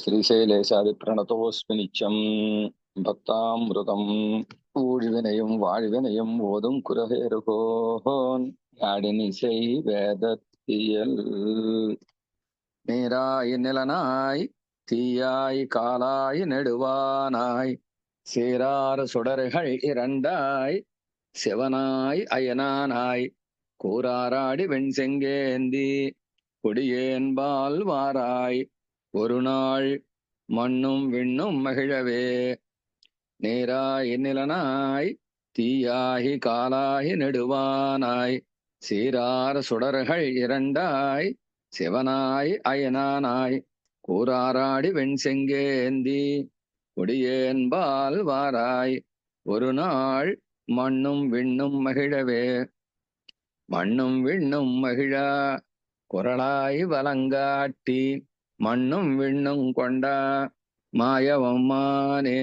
ஸ்ரீசைலேசாதிப்ரணதோஸ்மி நிச்சயம் பக்தாமிருதம் ஊழ்வினையும் வாழ்வினையும் ஓதும் குரகேருகோன் யாழினிசை வேதத்தியல் நீராய் நிலனாய் தீயாய் காலாய் நெடுவானாய் சீரார் சுடர்கள் இரண்டாய் சிவனாய் அயனானாய் கூராராடி வெண்செங்கேந்தி கொடியேன்பால் வாராய் ஒரு நாள் மண்ணும் விண்ணும் மகிழவே நேராய் நிலனாய் தீயாகி காலாகி நெடுவானாய் சீரார் சுடர்கள் இரண்டாய் சிவனாய் அயனானாய் கூராராடி வெண்செங்கேந்தி கொடியேன்பால் வாராய் ஒரு நாள் மண்ணும் விண்ணும் மகிழவே மண்ணும் விண்ணும் மகிழா குரலாய் வலங்காட்டி மண்ணும் விண்ணும் கொண்டா மாயவம்மானே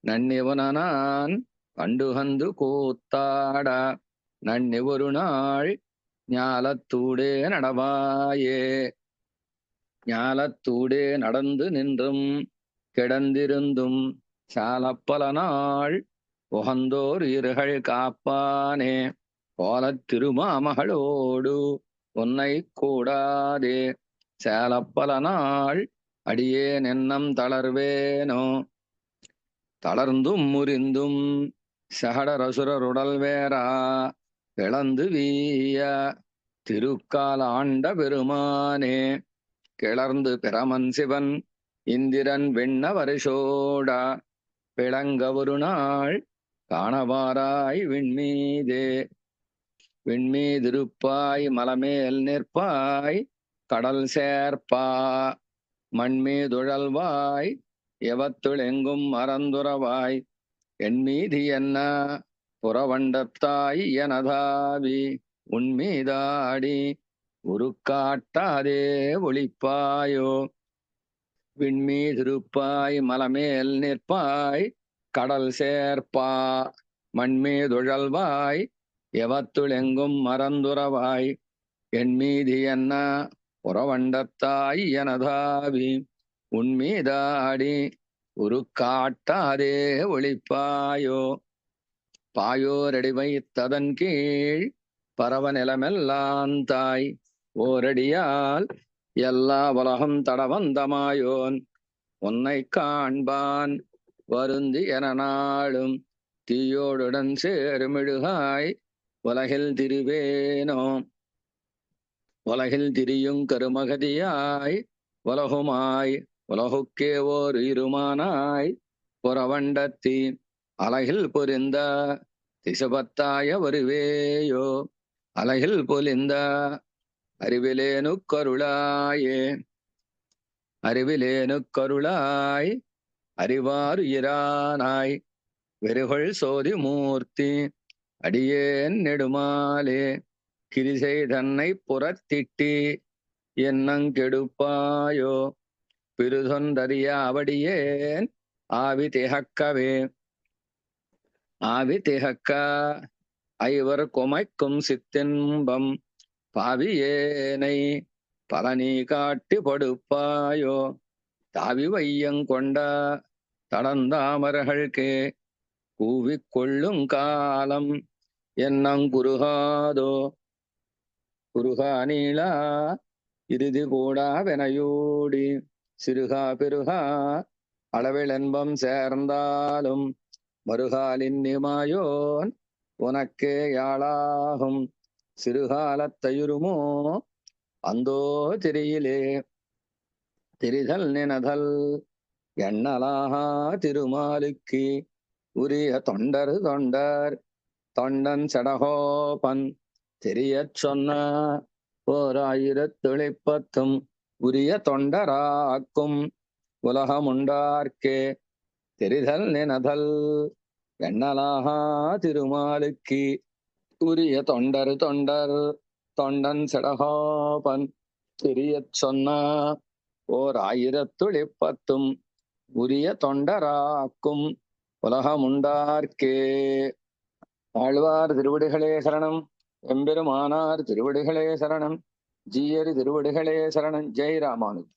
நன்னிவனான் கண்டுகந்து கூத்தாட நன்னி ஒரு நாள் ஞாலத்தூடே நடவாயே ஞாலத்தூடே நடந்து நின்றும் கிடந்திருந்தும் சாலப்பல நாள் உகந்தோர் இருகள் காப்பானே கோலத் திருமாமகளோடு உன்னை கூடாதே சேலப்பல நாள் அடியேன் எண்ணம் தளர்வேனோ தளர்ந்தும் முறிந்தும் சகடரசுரருடல் வேறா கிளந்து வீய திருக்கால் ஆண்ட பெருமானே கிளர்ந்து பிரமன் சிவன் இந்திரன் வெண்ண வருஷோடா பிளங்க ஒரு நாள் காணவாராய் விண்மீதே விண்மீதிருப்பாய் மலமேல் நிற்பாய் கடல் சேர்ப்பா மண்மீதுழல்வாய் எவத்துள் எங்கும் மறந்துறவாய் எண்மீதி என்ன புறவண்டத்தாய் எனதாவி உன்மீதாடி உருக்காட்டாதே ஒளிப்பாயோ விண்மீதிருப்பாய் மலமேல் நிற்பாய் கடல் சேர்ப்பா மண்மீதுழல்வாய் எவத்துள் எங்கும் மறந்துறவாய் எண்மீதி என்ன புறவண்டத்தாய் எனதாவி உன்மீதாடி உருக்காட்டாதே ஒளிப்பாயோ பாயோரடி வைத்ததன் கீழ் பரவ நிலமெல்லாம் தாய் ஓரடியால் எல்லா உலகம் தடவந்தமாயோன் உன்னை காண்பான் வருந்தி என நாளும் தீயோடுடன் சேருமிழுகாய் உலகில் திரிவேனோ உலகில் திரியும் கருமகதியாய் உலகுமாய் உலகுக்கே ஓர் இருமானாய் புறவண்டத்தி அலகில் பொரிந்த திசுபத்தாய வருவேயோ அலகில் பொலிந்த அறிவிலேனு கருளாயே அறிவிலேனு கருளாய் அறிவார் இரானாய் வெறுகொள் சோதி மூர்த்தி அடியேன் நெடுமாலே கிரிசை தன்னை புறத்திட்டி என்னங்கெடுப்பாயோ பிறுதொன்றறிய அவடியேன் ஆவி திகக்கவே ஆவி திகக்க ஐவர் குமைக்கும் சித்தின்பம் பாவியேனை பலனி காட்டி படுப்பாயோ தாவி வையங்கொண்ட தடந்தாமர்கள்கே கூவிக்கொள்ளும் காலம் என்னங்குருகாதோ குருகா நீளா இறுதி கூடா வெனையோடி சிறுகா பெருகா அளவிலென்பம் சேர்ந்தாலும் மறுகாலின் நிமாயோன் உனக்கே யாழாகும் சிறுகாலத்தயுருமோ அந்தோ திரியிலே திரிதல் நினதல் எண்ணலாகா திருமாலுக்கு உரிய தொண்டர் தொண்டன் சடகோபன் தெரியச் சொன்ன ஓர் 1010 உரிய தொண்டராக்கும் உலகமுண்டார்க்கே தெரிதல் நினதல் எண்ணலாகா திருமாலுக்கு உரிய தொண்டர் தொண்டன் சடகோபன் தெரியச் சொன்ன ஓர் 1010 உரிய தொண்டராக்கும் உலகமுண்டார்க்கே. ஆழ்வார் திருவடிகளே சரணம். எம்பெருமானார் திருவடிகளே சரணம். ஜீயர் திருவடிகளே சரணம். ஜெய் ராமானுஜ்.